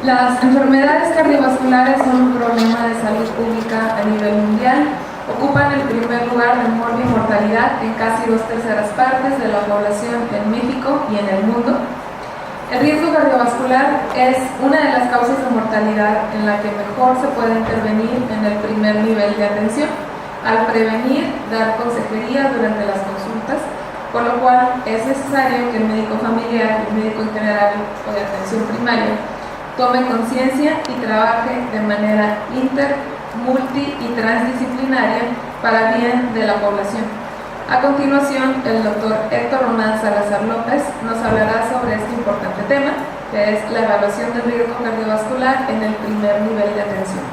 Las enfermedades cardiovasculares son un problema de salud pública a nivel mundial. Ocupan el primer lugar de muerte y mortalidad en casi 2/3 partes de la población en México y en el mundo. El riesgo cardiovascular es una de las causas de mortalidad en la que mejor se puede intervenir en el primer nivel de atención, al prevenir, dar consejería durante las consultas, por lo cual es necesario que el médico familiar, el médico en general o de atención primaria, tome conciencia y trabaje de manera multi y transdisciplinaria para bien de la población. A continuación, el doctor Héctor Román Salazar López nos hablará sobre este importante tema, que es la evaluación del riesgo cardiovascular en el primer nivel de atención.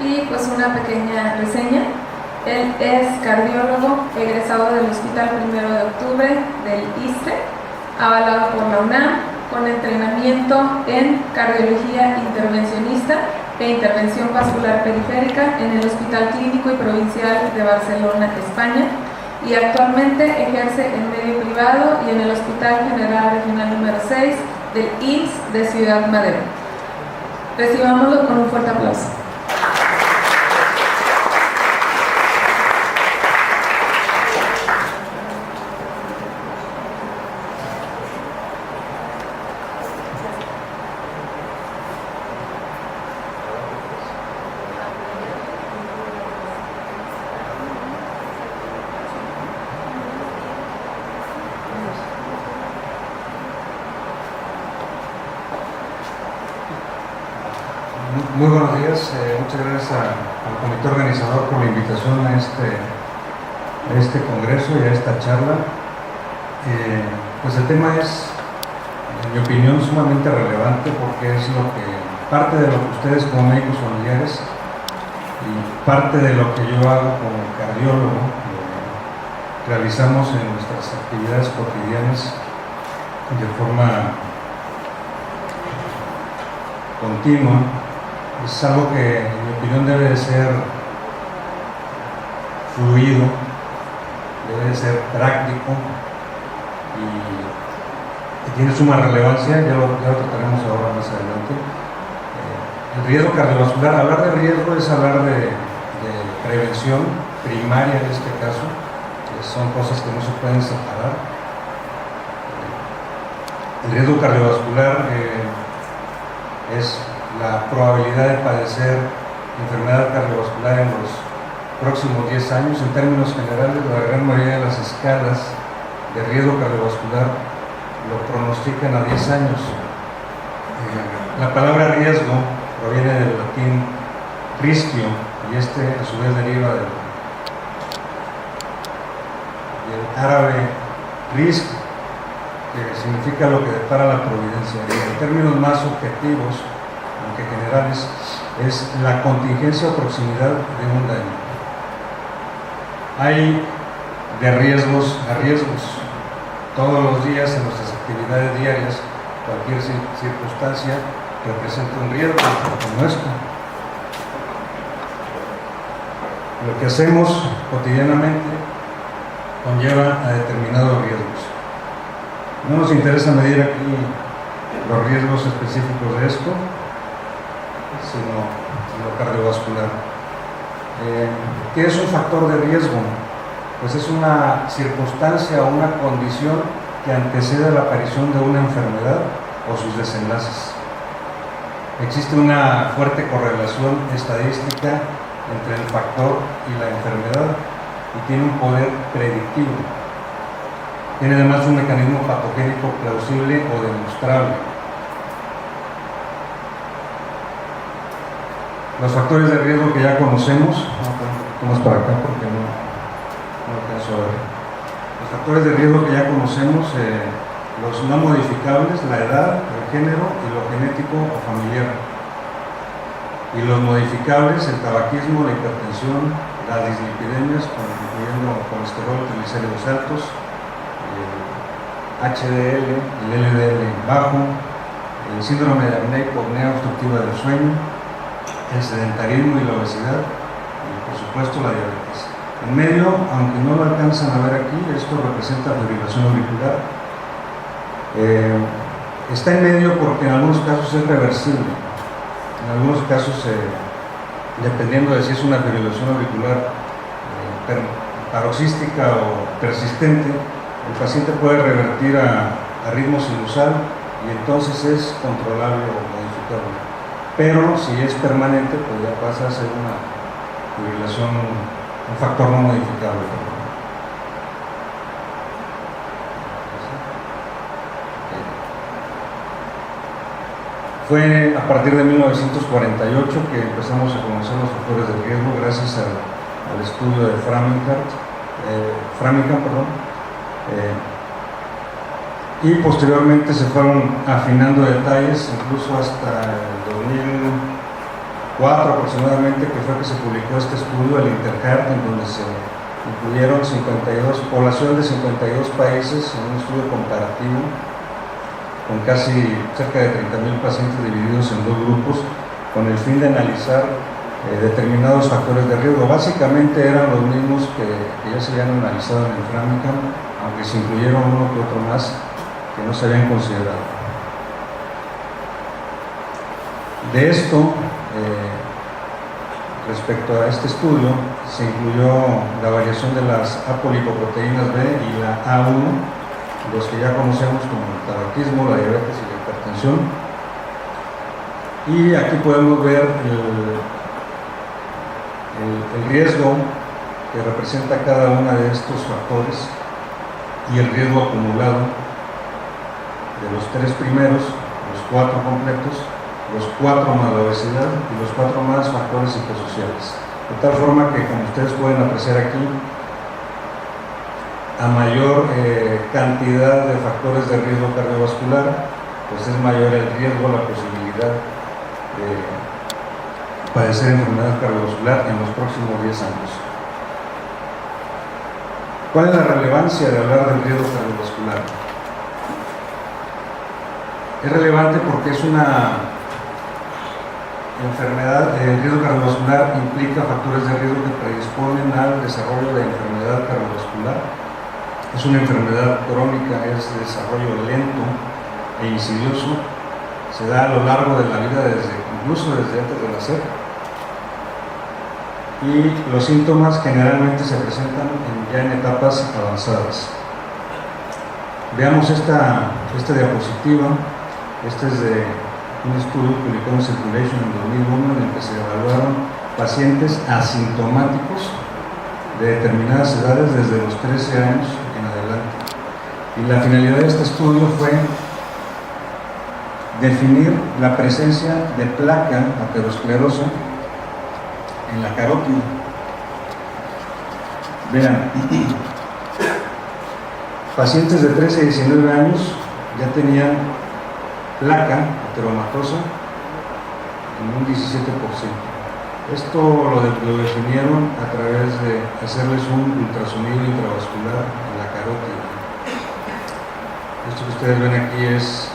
Y pues una pequeña reseña. Él es cardiólogo egresado del Hospital 1 de Octubre del ISSSTE, avalado por la UNAM, con entrenamiento en cardiología intervencionista e intervención vascular periférica en el Hospital Clínico y Provincial de Barcelona, España, y actualmente ejerce en medio privado y en el Hospital General Regional número 6 del IMSS de Ciudad Madero. Recibámoslo con un fuerte aplauso. Muy buenos días, muchas gracias al comité organizador por la invitación a este congreso y a esta charla. Pues el tema es, en mi opinión, sumamente relevante porque es parte de lo que ustedes como médicos familiares y parte de lo que yo hago como cardiólogo realizamos en nuestras actividades cotidianas de forma continua. Es algo que, en mi opinión, debe de ser fluido, debe de ser práctico y tiene suma relevancia, ya lo trataremos ahora más adelante. El riesgo cardiovascular, hablar de riesgo es hablar de prevención primaria en este caso, que son cosas que no se pueden separar. El riesgo cardiovascular es la probabilidad de padecer enfermedad cardiovascular en los próximos 10 años. En términos generales, la gran mayoría de las escalas de riesgo cardiovascular lo pronostican a 10 años. La palabra riesgo proviene del latín rischio, y a su vez deriva del árabe risk, que significa lo que depara la providencia. Y en términos más objetivos, aunque generales, es la contingencia o proximidad de un daño. Hay de riesgos a riesgos. Todos los días en nuestras actividades diarias, cualquier circunstancia representa un riesgo como esto. Lo que hacemos cotidianamente conlleva a determinados riesgos. No nos interesa medir aquí los riesgos específicos de esto, sino lo cardiovascular. ¿Qué es un factor de riesgo? Pues es una circunstancia o una condición que antecede a la aparición de una enfermedad o sus desenlaces. Existe una fuerte correlación estadística entre el factor y la enfermedad y tiene un poder predictivo. Tiene además un mecanismo patogénico plausible o demostrable. Los factores de riesgo que ya conocemos, vamos para acá porque no alcanzo a ver. Los factores de riesgo que ya conocemos, los no modificables, la edad, el género y lo genético o familiar. Y los modificables, el tabaquismo, la hipertensión, las dislipidemias, incluyendo colesterol, triglicéridos altos, el HDL, el LDL bajo, el síndrome de apnea obstructiva del sueño, el sedentarismo y la obesidad, y por supuesto la diabetes. En medio, aunque no lo alcanzan a ver aquí, esto representa fibrilación auricular. Está en medio porque en algunos casos es reversible. En algunos casos, dependiendo de si es una fibrilación auricular paroxística o persistente, el paciente puede revertir a ritmo sinusal y entonces es controlable o modificable. Pero si es permanente, pues ya pasa a ser una fibrilación, un factor no modificable. Fue a partir de 1948 que empezamos a conocer los factores de riesgo gracias al estudio de Framingham, y posteriormente se fueron afinando detalles, incluso hasta el 2004 aproximadamente, que fue que se publicó este estudio, el Intercart, en donde se incluyeron población de 52 países en un estudio comparativo con casi cerca de 30.000 pacientes divididos en dos grupos, con el fin de analizar determinados factores de riesgo. Básicamente eran los mismos que ya se habían analizado en el Framingham, aunque se incluyeron uno que otro más que no se habían considerado. De esto, respecto a este estudio, se incluyó la variación de las apolipoproteínas B y la A1, los que ya conocemos como el tabaquismo, la diabetes y la hipertensión. Y aquí podemos ver el riesgo que representa cada uno de estos factores y el riesgo acumulado de los tres primeros, los cuatro completos, los cuatro más la obesidad y los cuatro más factores psicosociales. De tal forma que, como ustedes pueden apreciar aquí, a mayor cantidad de factores de riesgo cardiovascular, pues es mayor el riesgo, la posibilidad de padecer enfermedad cardiovascular en los próximos 10 años. ¿Cuál es la relevancia de hablar del riesgo cardiovascular? Es relevante porque es una enfermedad. El riesgo cardiovascular implica factores de riesgo que predisponen al desarrollo de enfermedad cardiovascular. Es una enfermedad crónica, es de desarrollo lento e insidioso, se da a lo largo de la vida, incluso desde antes de nacer, y los síntomas generalmente se presentan ya en etapas avanzadas. Veamos esta diapositiva. Este es de un estudio publicado en Circulation en 2001, en el que se evaluaron pacientes asintomáticos de determinadas edades desde los 13 años en adelante. Y la finalidad de este estudio fue definir la presencia de placa aterosclerosa en la carótida. Vean, pacientes de 13 a 19 años ya tenían placa ateromatosa en un 17%. Esto lo definieron a través de hacerles un ultrasonido intravascular en la carótida. Esto que ustedes ven aquí es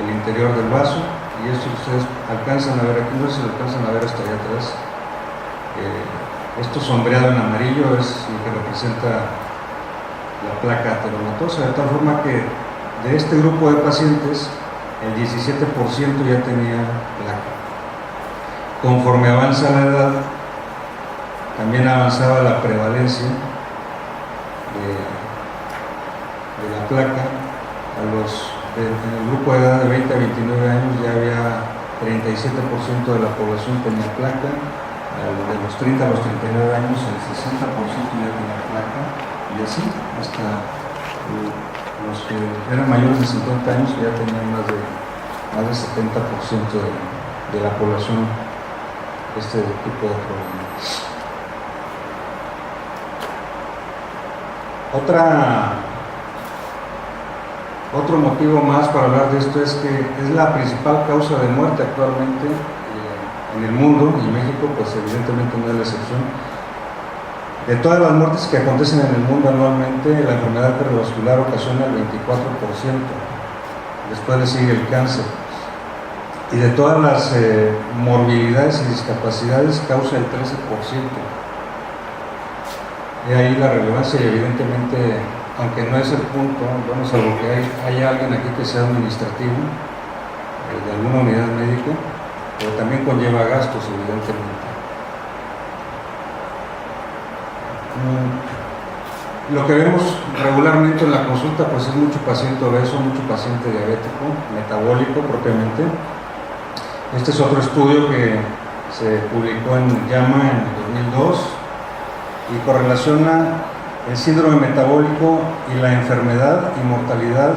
el interior del vaso, y esto que ustedes alcanzan a ver aquí, no sé si lo alcanzan a ver hasta allá atrás. Esto sombreado en amarillo es lo que representa la placa ateromatosa, de tal forma que de este grupo de pacientes el 17% ya tenía placa. Conforme avanza la edad, también avanzaba la prevalencia de la placa. En el grupo de edad de 20 a 29 años ya había 37% de la población tenía placa. De los 30 a los 39 años el 60% ya tenía placa, y así hasta los que eran mayores de 50 años ya tenían más del 70% de la población este tipo de problemas. Otro motivo más para hablar de esto es que es la principal causa de muerte actualmente en el mundo, y México pues evidentemente no es la excepción. De todas las muertes que acontecen en el mundo anualmente, la enfermedad cardiovascular ocasiona el 24%, después le sigue el cáncer, y de todas las morbilidades y discapacidades causa el 13%. Y ahí la relevancia, y evidentemente aunque no es el punto, bueno, salvo que hay alguien aquí que sea administrativo, de alguna unidad médica, pero también conlleva gastos, evidentemente. Lo que vemos regularmente en la consulta pues es mucho paciente obeso, mucho paciente diabético, metabólico propiamente. Este es otro estudio que se publicó en JAMA en 2002 y correlaciona el síndrome metabólico y la enfermedad y mortalidad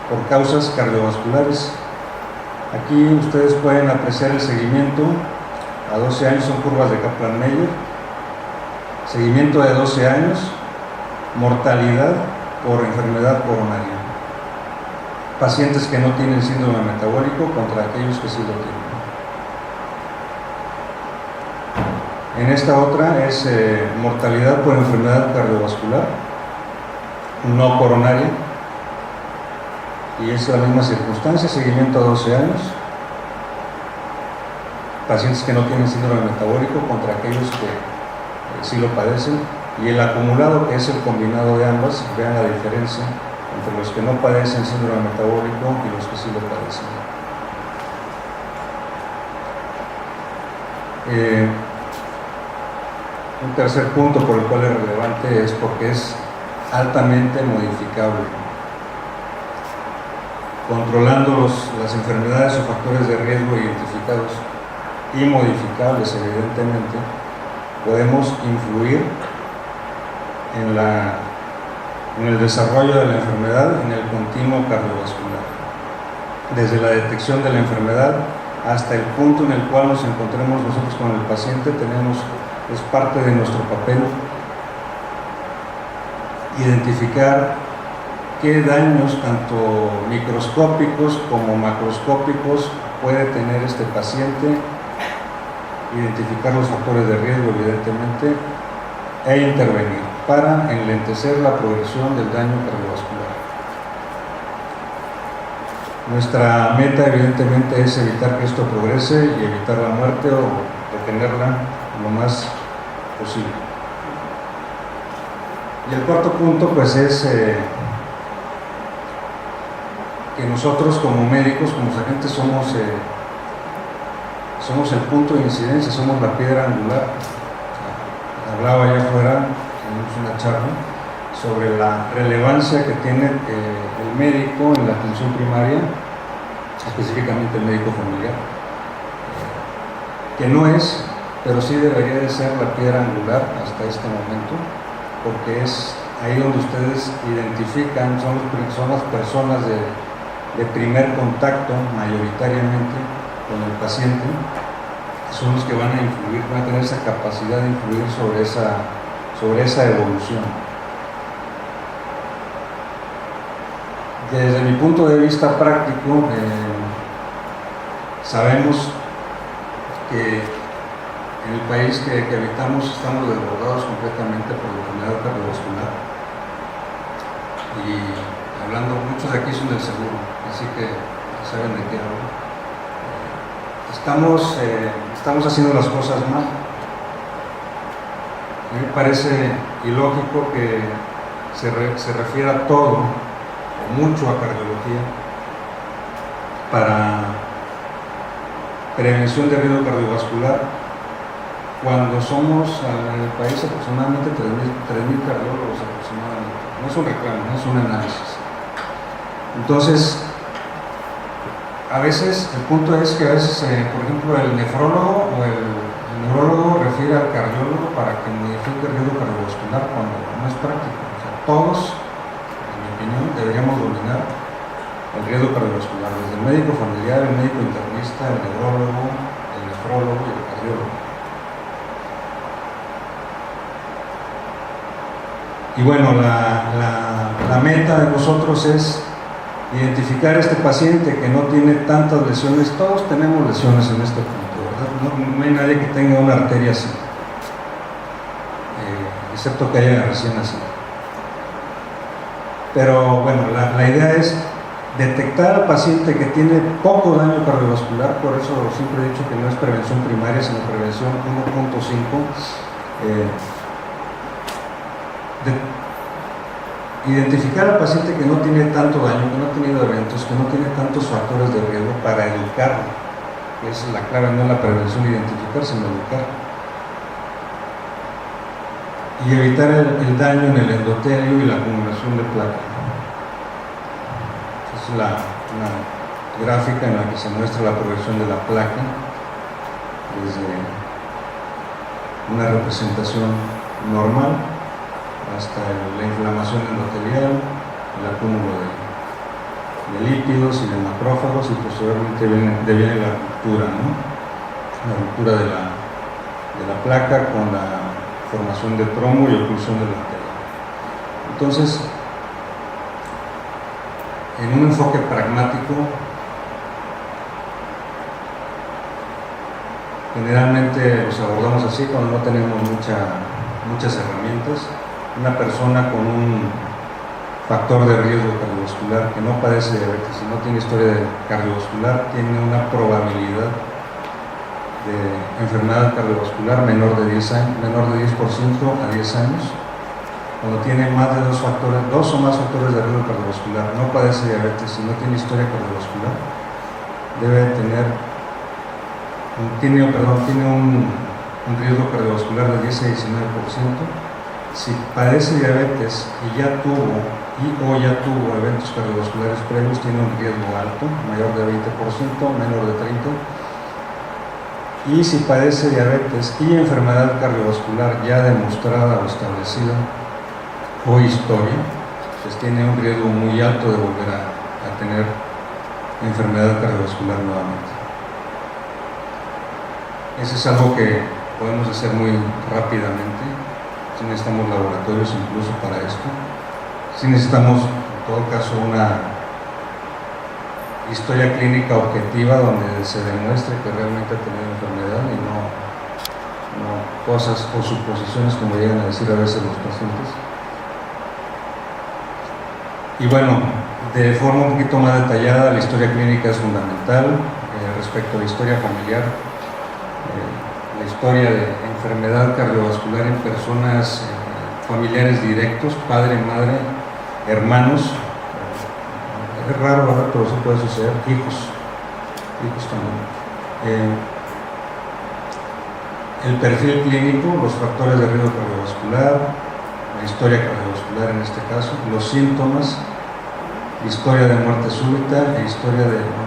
por causas cardiovasculares. Aquí ustedes pueden apreciar el seguimiento a 12 años, son curvas de Kaplan-Meier, seguimiento de 12 años, mortalidad por enfermedad coronaria, pacientes que no tienen síndrome metabólico contra aquellos que sí lo tienen. En esta otra es mortalidad por enfermedad cardiovascular no coronaria, y es la misma circunstancia, seguimiento a 12 años, pacientes que no tienen síndrome metabólico contra aquellos que sí lo padecen, y el acumulado, que es el combinado de ambas. Vean la diferencia entre los que no padecen síndrome metabólico y los que sí lo padecen. Un tercer punto por el cual es relevante es porque es altamente modificable. Controlando las enfermedades o factores de riesgo identificados y modificables, evidentemente, podemos influir en el desarrollo de la enfermedad, en el continuo cardiovascular, desde la detección de la enfermedad hasta el punto en el cual nos encontremos nosotros con el paciente. Es parte de nuestro papel identificar qué daños tanto microscópicos como macroscópicos puede tener este paciente, identificar los factores de riesgo, evidentemente, e intervenir para enlentecer la progresión del daño cardiovascular. Nuestra meta, evidentemente, es evitar que esto progrese y evitar la muerte o detenerla lo más posible. Y el cuarto punto pues es que nosotros como médicos, como agentes, somos el punto de incidencia, somos la piedra angular. Hablaba allá afuera, tuvimos una charla sobre la relevancia que tiene el médico en la atención primaria, específicamente el médico familiar, que no es, pero sí debería de ser la piedra angular hasta este momento, porque es ahí donde ustedes identifican, son las personas de primer contacto mayoritariamente con el paciente, son los que van a influir, van a tener esa capacidad de influir sobre esa evolución. Desde mi punto de vista práctico, sabemos que en el país que habitamos estamos desbordados completamente por la enfermedad cardiovascular, y hablando, muchos de aquí son del seguro, así que saben de qué hablo. Estamos haciendo las cosas mal. A mí me parece ilógico que se refiera todo o mucho a cardiología para prevención de riesgo cardiovascular, cuando somos en el país aproximadamente 3.000 cardiólogos aproximadamente. No es un reclamo, es un análisis. Entonces, a veces, el punto es que a veces, por ejemplo, el nefrólogo o el neurólogo refiere al cardiólogo para que modifique el riesgo cardiovascular, cuando no es práctico. O sea, todos, en mi opinión, deberíamos dominar el riesgo cardiovascular, desde el médico familiar, el médico internista, el neurólogo, el nefrólogo y el cardiólogo. Y bueno, la meta de nosotros es identificar a este paciente que no tiene tantas lesiones. Todos tenemos lesiones en este punto, ¿verdad? No hay nadie que tenga una arteria así, excepto que haya recién nacido. Pero bueno, la idea es detectar al paciente que tiene poco daño cardiovascular. Por eso siempre he dicho que no es prevención primaria, sino prevención 1.5. identificar al paciente que no tiene tanto daño, que no ha tenido eventos, que no tiene tantos factores de riesgo para educarlo. Esa es la clave, no la prevención, identificar, sino educar. Y evitar el daño en el endotelio y la acumulación de placa. Es una gráfica en la que se muestra la progresión de la placa desde una representación normal hasta la inflamación endotelial, el acúmulo de lípidos y de macrófagos, y posteriormente viene la ruptura, ¿no? La ruptura de la placa con la formación de tromo y oclusión de la arteria. Entonces, en un enfoque pragmático, generalmente los abordamos así cuando no tenemos muchas herramientas. Una persona con un factor de riesgo cardiovascular que no padece diabetes y no tiene historia cardiovascular tiene una probabilidad de enfermedad cardiovascular menor de 10% a 10 años. Cuando tiene más de dos o más factores de riesgo cardiovascular, no padece diabetes y no tiene historia cardiovascular, tiene un riesgo cardiovascular de 10 a 19%. Si padece diabetes y ya tuvo eventos cardiovasculares previos, tiene un riesgo alto, mayor de 20%, menor de 30%. Y si padece diabetes y enfermedad cardiovascular ya demostrada o establecida o historia, pues tiene un riesgo muy alto de volver a tener enfermedad cardiovascular nuevamente. Eso es algo que podemos hacer muy rápidamente. Si necesitamos laboratorios incluso para esto. Si necesitamos, en todo caso, una historia clínica objetiva donde se demuestre que realmente ha tenido enfermedad y no cosas o suposiciones como llegan a decir a veces los pacientes. Y bueno, de forma un poquito más detallada, la historia clínica es fundamental respecto a la historia familiar. La historia de enfermedad cardiovascular en personas familiares directos, padre, madre, hermanos, es raro, ¿verdad? Pero sí puede suceder, hijos también. El perfil clínico, los factores de riesgo cardiovascular, la historia cardiovascular en este caso, los síntomas, historia de muerte súbita e historia de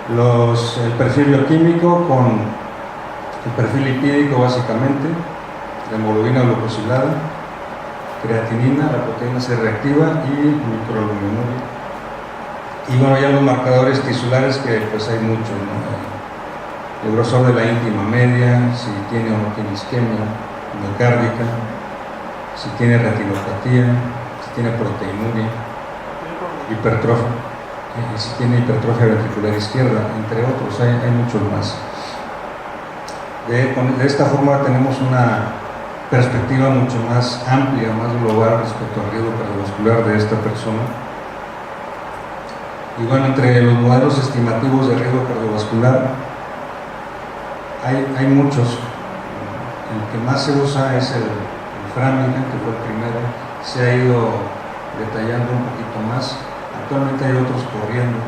el perfil bioquímico con el perfil lipídico básicamente, la hemoglobina glucosilada, creatinina, la proteína C reactiva y microalbuminuria. Y bueno, ya los marcadores tisulares que pues hay muchos, ¿no? El grosor de la íntima media, si tiene o no tiene isquemia miocárdica, si tiene retinopatía, si tiene proteinuria, hipertrofia, si tiene hipertrofia ventricular izquierda, entre otros, hay muchos más. De esta forma tenemos una perspectiva mucho más amplia, más global respecto al riesgo cardiovascular de esta persona. Y bueno, entre los modelos estimativos de riesgo cardiovascular hay muchos. El que más se usa es el Framingham, que fue el primero. Se ha ido detallando un poquito más. Actualmente hay otros corriendo.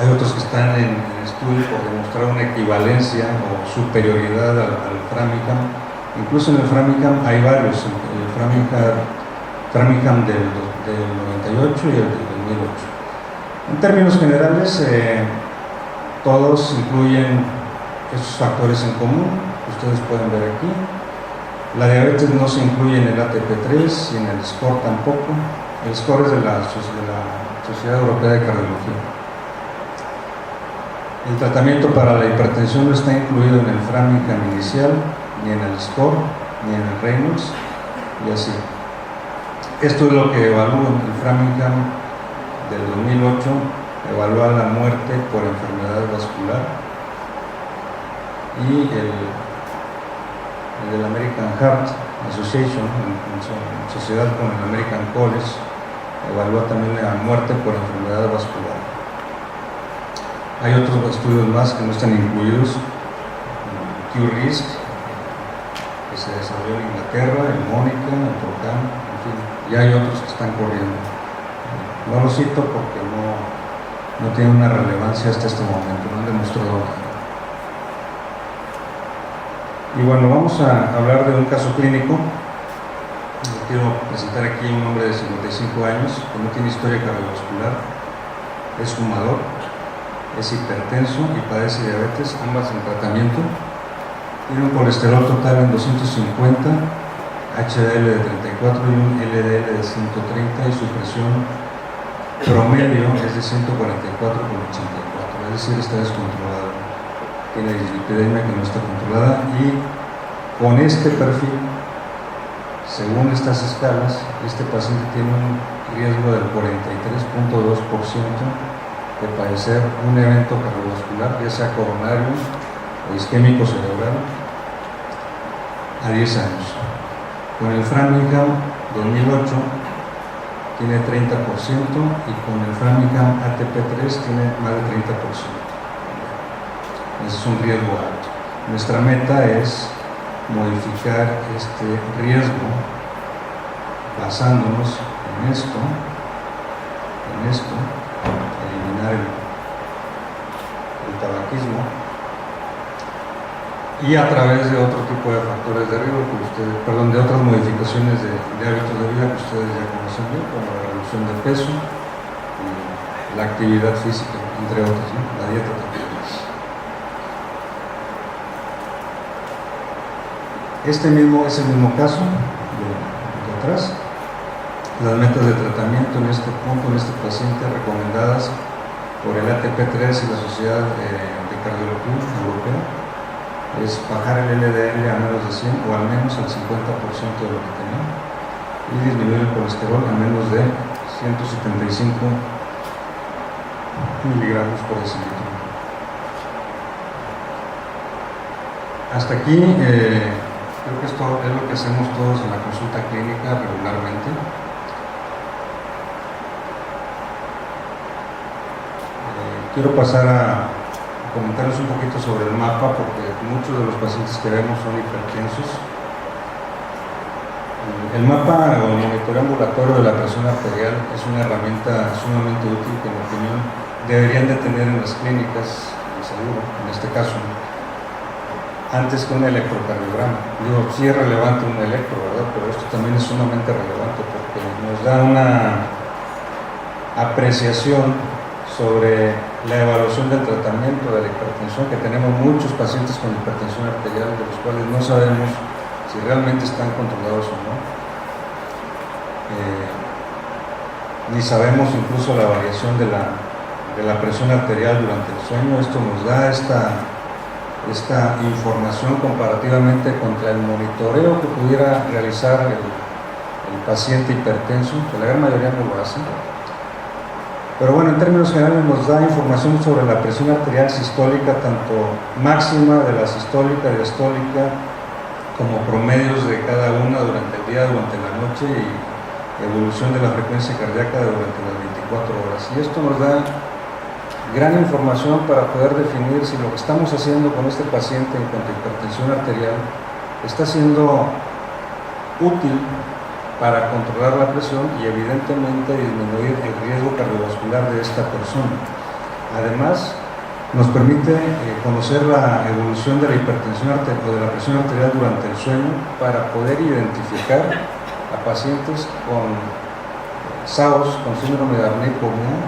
Hay otros que están en estudio por demostrar una equivalencia o superioridad al Framingham. Incluso en el Framingham hay varios, el Framingham del 98 y el del 2008. En términos generales, todos incluyen estos factores en común, que ustedes pueden ver aquí. La diabetes no se incluye en el ATP3 y en el SCORE tampoco. El SCORE es de la Sociedad Europea de Cardiología. El tratamiento para la hipertensión no está incluido en el Framingham inicial, ni en el SCORE, ni en el Reynolds, y así. Esto es lo que evalúa el Framingham del 2008, evalúa la muerte por enfermedad vascular, y el del American Heart Association, en sociedad con el American College, evalúa también la muerte por enfermedad vascular. Hay otros estudios más que no están incluidos, Q-RISK, se desarrolló en Inglaterra, en Mónica, en Trocán, en fin, y hay otros que están corriendo. No lo cito porque no tiene una relevancia hasta este momento, no han demostrado nada. Y bueno, vamos a hablar de un caso clínico. Quiero presentar aquí un hombre de 55 años que no tiene historia cardiovascular, es fumador, es hipertenso y padece diabetes, ambas en tratamiento. Tiene un colesterol total en 250, HDL de 34 y un LDL de 130 y su presión promedio es de 144,84, es decir, está descontrolado. Tiene dislipidemia que no está controlada y con este perfil, según estas escalas, este paciente tiene un riesgo del 43,2% de padecer un evento cardiovascular, ya sea coronario o isquémico cerebral, a 10 años. Con el Framingham 2008 tiene 30% y con el Framingham ATP3 tiene más de 30%. Ese es un riesgo alto. Nuestra meta es modificar este riesgo basándonos en esto, eliminar el tabaquismo y a través de otro tipo de factores de riesgo de otras modificaciones de hábitos de vida que ustedes ya conocen bien, como la reducción de peso y la actividad física, entre otras, ¿no? La dieta también. Es el mismo caso de atrás. Las metas de tratamiento en este punto, en este paciente, recomendadas por el ATP3 y la Sociedad de Cardiología Europea, es bajar el LDL a menos de 100 o al menos al 50% de lo que tenía y disminuir el colesterol a menos de 175 miligramos por decilitro. Hasta aquí creo que esto es lo que hacemos todos en la consulta clínica regularmente. Quiero pasar a comentarles un poquito sobre el mapa, porque muchos de los pacientes que vemos son hipertensos. El mapa o el monitoreo ambulatorio de la presión arterial es una herramienta sumamente útil que, en mi opinión, deberían de tener en las clínicas de seguro, en este caso, antes que un electrocardiograma. Digo, sí es relevante un electro, ¿verdad? Pero esto también es sumamente relevante porque nos da una apreciación sobre la evaluación del tratamiento de la hipertensión, que tenemos muchos pacientes con hipertensión arterial de los cuales no sabemos si realmente están controlados o no. Ni sabemos incluso la variación de la presión arterial durante el sueño. Esto nos da esta información comparativamente contra el monitoreo que pudiera realizar el paciente hipertenso, que la gran mayoría no lo hace. Pero bueno, en términos generales nos da información sobre la presión arterial sistólica, tanto máxima de la sistólica, diastólica, como promedios de cada una durante el día, durante la noche, y evolución de la frecuencia cardíaca durante las 24 horas. Y esto nos da gran información para poder definir si lo que estamos haciendo con este paciente en cuanto a hipertensión arterial está siendo útil para controlar la presión y evidentemente disminuir el riesgo cardiovascular de esta persona. Además, nos permite conocer la evolución de la hipertensión arterial o de la presión arterial durante el sueño para poder identificar a pacientes con SAOS, con síndrome de apnea hipopnea,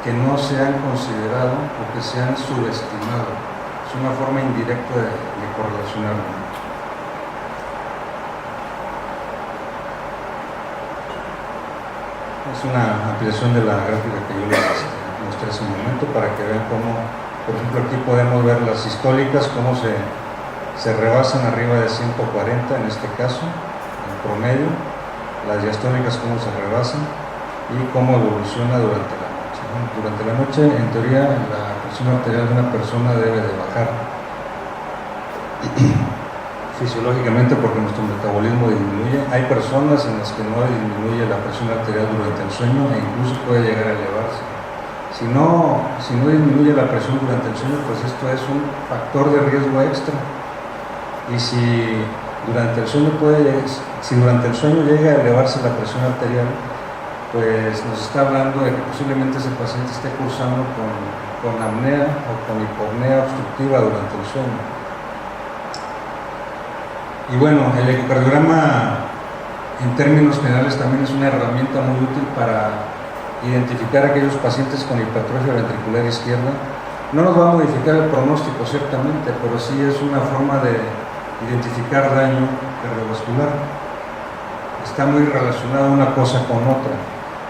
que no se han considerado o que se han subestimado. Es una forma indirecta de correlacionarlo. Es una ampliación de la gráfica que yo les mostré hace un momento para que vean cómo, por ejemplo, aquí podemos ver las sistólicas, cómo se rebasan arriba de 140 en este caso, en promedio, las diastólicas cómo se rebasan y cómo evoluciona durante la noche. Durante la noche, en teoría, la presión arterial de una persona debe de bajar fisiológicamente porque nuestro metabolismo disminuye. Hay personas en las que no disminuye la presión arterial durante el sueño e incluso puede llegar a elevarse. Si no disminuye la presión durante el sueño, pues esto es un factor de riesgo extra. Y si durante el sueño si durante el sueño llega a elevarse la presión arterial, pues nos está hablando de que posiblemente ese paciente esté cursando con apnea o con hipopnea obstructiva durante el sueño. Y bueno, el ecocardiograma en términos generales también es una herramienta muy útil para identificar a aquellos pacientes con hipertrofia ventricular izquierda. No nos va a modificar el pronóstico ciertamente, pero sí es una forma de identificar daño cardiovascular. Está muy relacionada una cosa con otra.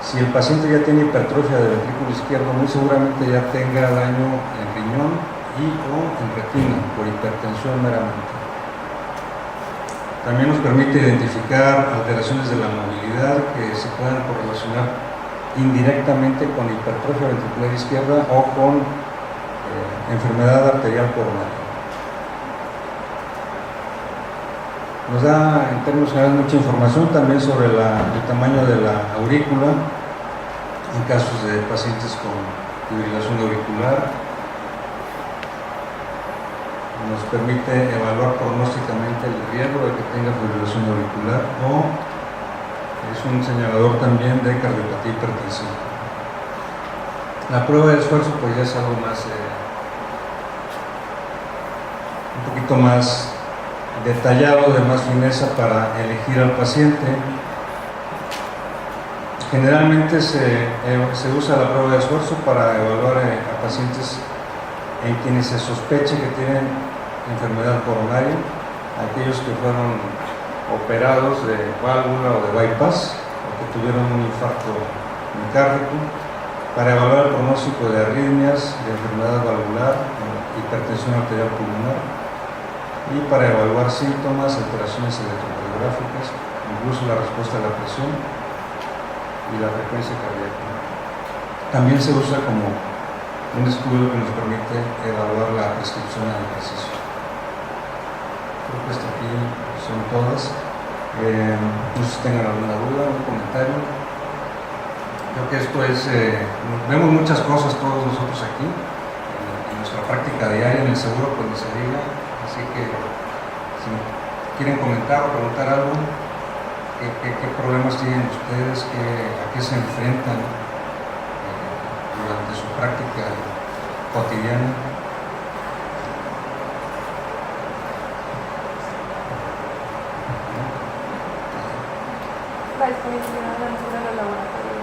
Si el paciente ya tiene hipertrofia de ventrículo izquierdo, muy seguramente ya tenga daño en riñón y o en retina por hipertensión meramente. También nos permite identificar alteraciones de la movilidad que se puedan correlacionar indirectamente con hipertrofia ventricular izquierda o con enfermedad arterial coronaria. Nos da en términos generales mucha información también sobre el tamaño de la aurícula en casos de pacientes con fibrilación auricular. Nos permite evaluar pronósticamente el riesgo de que tenga fibrilación auricular o es un señalador también de cardiopatía hipertensiva. La prueba de esfuerzo pues ya es algo más un poquito más detallado, de más fineza para elegir al paciente. Generalmente se usa la prueba de esfuerzo para evaluar a pacientes en quienes se sospeche que tienen enfermedad coronaria, aquellos que fueron operados de válvula o de bypass o que tuvieron un infarto miocárdico, para evaluar el pronóstico de arritmias, de enfermedad valvular, hipertensión arterial pulmonar, y para evaluar síntomas, alteraciones electrocardiográficas, incluso la respuesta a la presión y la frecuencia cardíaca. También se usa como un estudio que nos permite evaluar la prescripción del ejercicio. Creo que hasta aquí son todas. No sé si tengan alguna duda, un comentario. Creo que esto es, vemos muchas cosas todos nosotros aquí, en nuestra práctica diaria, en el seguro, pues ni se diga. Así que si quieren comentar o preguntar algo, ¿qué problemas tienen ustedes? ¿A qué se enfrentan durante su práctica cotidiana? La disponibilidad de laboratorio.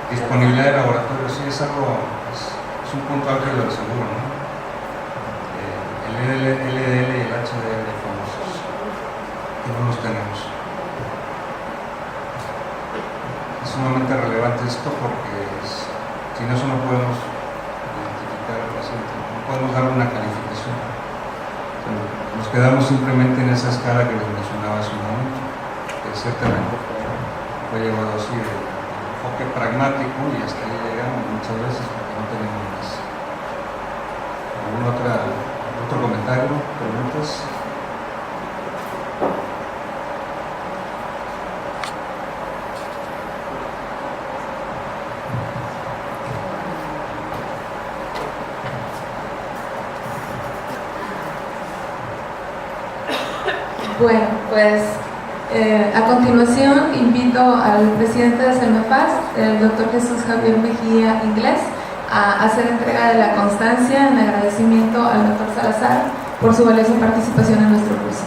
Disponibilidad de laboratorio, sí, es algo, es un punto álgido del seguro, ¿no? El LDL y el HDL famosos, que no los tenemos. Es sumamente relevante esto porque sin eso no podemos identificar al paciente, no podemos darle una calificación. Nos quedamos simplemente en esa escala que les mencionaba hace un momento, que ciertamente fue llevado así de enfoque pragmático y hasta ahí llegamos muchas veces porque no tenemos más. ¿Algún otro comentario? ¿Preguntas? Bueno, pues a continuación invito al presidente de CEMEFAS, el doctor Jesús Javier Mejía Inglés, a hacer entrega de la constancia en agradecimiento al doctor Salazar por su valiosa participación en nuestro curso.